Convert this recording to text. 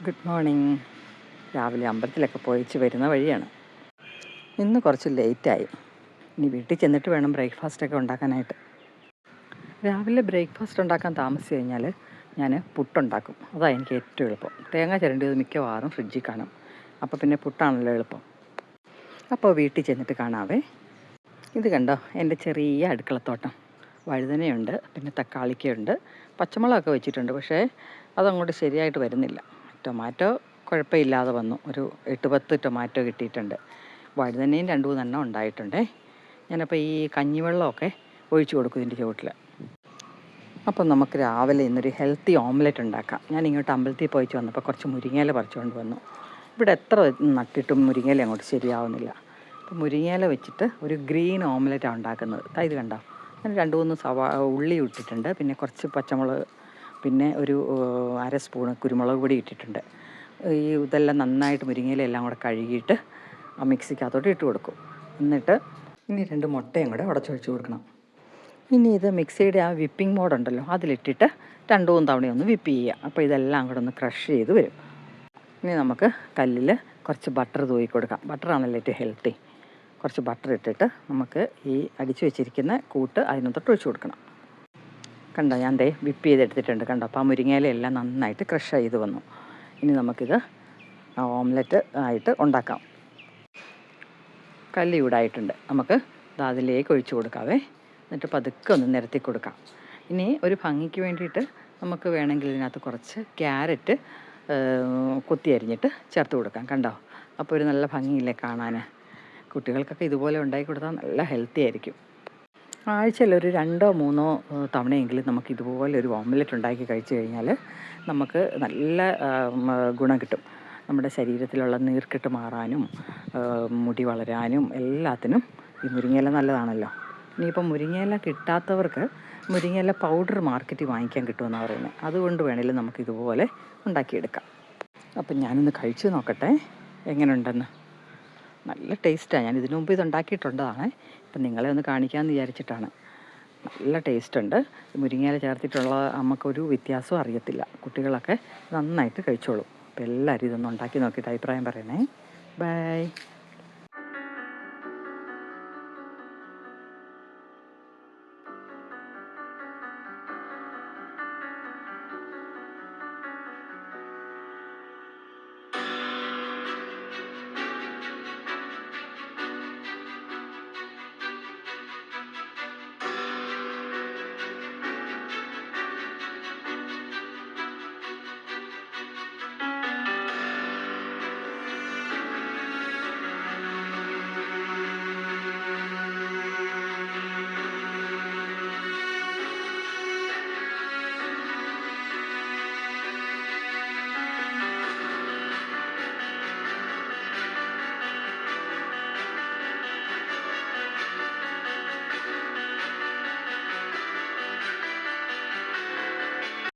Good morning. രാവിലെ അമ്പലത്തിലൊക്കെ പോയിച്ച് വരുന്ന വഴിയാണ്. ഇന്ന് കുറച്ച് ലേറ്റായി. ഇനി വീട്ടിൽ ചെന്നിട്ട് വേണം ബ്രേക്ക്ഫാസ്റ്റൊക്കെ ഉണ്ടാക്കാനായിട്ട്. രാവിലെ ബ്രേക്ക്ഫാസ്റ്റ് ഉണ്ടാക്കാൻ താമസിച്ച് കഴിഞ്ഞാൽ ഞാൻ പുട്ടുണ്ടാക്കും. അതാണ് എനിക്ക് ഏറ്റവും എളുപ്പം. തേങ്ങ ചിരണ്ടിയത് മിക്കവാറും ഫ്രിഡ്ജിൽ കാണും. അപ്പോൾ പിന്നെ പുട്ടാണല്ലോ എളുപ്പം. അപ്പോൾ വീട്ടിൽ ചെന്നിട്ട് കാണാവേ. ഇത് കണ്ടോ, എൻ്റെ ചെറിയ അടുക്കളത്തോട്ടം. വഴുതനയുണ്ട്, പിന്നെ തക്കാളിക്കയുണ്ട്, പച്ചമുളകൊക്കെ വെച്ചിട്ടുണ്ട്. പക്ഷേ അതങ്ങോട്ട് ശരിയായിട്ട് വരുന്നില്ല. ടൊമാറ്റോ കുഴപ്പമില്ലാതെ വന്നു. ഒരു 8-10 ടൊമാറ്റോ കിട്ടിയിട്ടുണ്ട്. വഴുതനയും 2-3 എണ്ണം ഉണ്ടായിട്ടുണ്ടേ. ഞാനപ്പോൾ ഈ കഞ്ഞിവെള്ളമൊക്കെ ഒഴിച്ചു കൊടുക്കും ഇതിൻ്റെ ചുവട്ടിൽ. അപ്പം നമുക്ക് രാവിലെ ഇന്നൊരു ഹെൽത്തി ഓംലെറ്റ് ഉണ്ടാക്കാം. ഞാൻ ഇങ്ങോട്ട് അമ്പലത്തിൽ പോയിച്ച് വന്നപ്പോൾ കുറച്ച് മുരിങ്ങയില പറിച്ചുകൊണ്ട് വന്നു. ഇവിടെ എത്ര നട്ടിട്ടും മുരിങ്ങയില അങ്ങോട്ട് ശരിയാവുന്നില്ല. അപ്പോൾ മുരിങ്ങയില വെച്ചിട്ട് ഒരു ഗ്രീൻ ഓംലെറ്റാണ് ഉണ്ടാക്കുന്നത്. ഇത് കണ്ടോ, ഞാൻ 2-3 ഉള്ളി ഇട്ടിട്ടുണ്ട്. പിന്നെ കുറച്ച് പച്ചമുളക്, പിന്നെ ഒരു 1/2 സ്പൂണ് കുരുമുളക് പൊടി ഇട്ടിട്ടുണ്ട്. ഇതെല്ലാം നന്നായിട്ട് മുരിങ്ങയില എല്ലാം കൂടെ കഴുകിയിട്ട് ആ മിക്സിക്കകത്തോട്ട് ഇട്ട് കൊടുക്കും. എന്നിട്ട് ഇനി 2 മുട്ടയും കൂടെ ഉടച്ചൊഴിച്ച് കൊടുക്കണം. ഇനി ഇത് മിക്സിയുടെ ആ വിപ്പിംഗ് മോഡുണ്ടല്ലോ, അതിലിട്ടിട്ട് 2-3 തവണയൊന്ന് വിപ്പ് ചെയ്യുക. അപ്പോൾ ഇതെല്ലാം കൂടെ ഒന്ന് ക്രഷ് ചെയ്ത് വരും. ഇനി നമുക്ക് കല്ലിൽ കുറച്ച് ബട്ടർ തൂക്കി കൊടുക്കാം. ബട്ടറാണല്ലോ ഏറ്റവും ഹെൽത്തി. കുറച്ച് ബട്ടർ ഇട്ടിട്ട് നമുക്ക് ഈ അടിച്ചു വെച്ചിരിക്കുന്ന കൂട്ട് അതിനകത്തോട്ട് ഒഴിച്ച് കൊടുക്കണം. കണ്ടോ, ഞാൻ വിപ്പ് ചെയ്തെടുത്തിട്ടുണ്ട്. കണ്ടോ, അപ്പോൾ ആ മുരിങ്ങയില എല്ലാം നന്നായിട്ട് ക്രഷ് ചെയ്ത് വന്നു. ഇനി നമുക്കിത് ഓംലെറ്റ് ആയിട്ട് ഉണ്ടാക്കാം. കല്ല് ചൂടായിട്ടുണ്ട്. നമുക്ക് അതിലേക്ക് ഒഴിച്ച് കൊടുക്കാവേ. എന്നിട്ട് പതുക്കെ ഒന്ന് നിരത്തി കൊടുക്കാം. ഇനി ഒരു ഭംഗിക്ക് വേണ്ടിയിട്ട് നമുക്ക് വേണമെങ്കിൽ ഇതിനകത്ത് കുറച്ച് ക്യാരറ്റ് കൊത്തി അരിഞ്ഞിട്ട് ചേർത്ത് കൊടുക്കാം. കണ്ടോ, അപ്പോൾ ഒരു നല്ല ഭംഗിയില്ലേ കാണാൻ. കുട്ടികൾക്കൊക്കെ ഇതുപോലെ ഉണ്ടാക്കി കൊടുത്താൽ നല്ല ഹെൽത്തി ആയിരിക്കും. ആഴ്ചയിൽ ഒരു 2-3 തവണയെങ്കിലും നമുക്ക് ഇതുപോലെ ഒരു ഓംലെറ്റ് ഉണ്ടാക്കി കഴിച്ചു കഴിഞ്ഞാൽ നമുക്ക് നല്ല ഗുണം കിട്ടും. നമ്മുടെ ശരീരത്തിലുള്ള നീർക്കെട്ട് മാറാനും മുടി വളരാനും എല്ലാത്തിനും ഈ മുരിങ്ങയില നല്ലതാണല്ലോ. ഇനിയിപ്പോൾ മുരിങ്ങയില കിട്ടാത്തവർക്ക് മുരിങ്ങയില പൗഡർ മാർക്കറ്റിൽ വാങ്ങിക്കാൻ കിട്ടുമെന്നാണ് പറയുന്നത്. അതുകൊണ്ട് വേണമെങ്കിലും നമുക്കിതുപോലെ ഉണ്ടാക്കിയെടുക്കാം. അപ്പം ഞാനൊന്ന് കഴിച്ചു നോക്കട്ടെ എങ്ങനെയുണ്ടെന്ന്. നല്ല ടേസ്റ്റാണ്. ഞാൻ ഇതിനു മുമ്പ് ഇതുണ്ടാക്കിയിട്ടുള്ളതാണ്. ഇപ്പം നിങ്ങളെ ഒന്ന് കാണിക്കാമെന്ന് വിചാരിച്ചിട്ടാണ്. നല്ല ടേസ്റ്റുണ്ട്. മുരിങ്ങയില ചേർത്തിട്ടുള്ള നമുക്കൊരു വ്യത്യാസവും അറിയത്തില്ല. കുട്ടികളൊക്കെ നന്നായിട്ട് കഴിച്ചോളും. അപ്പോൾ എല്ലാവരും ഇതൊന്ന് ഉണ്ടാക്കി നോക്കിയിട്ട് അഭിപ്രായം പറയണേ. ബൈ.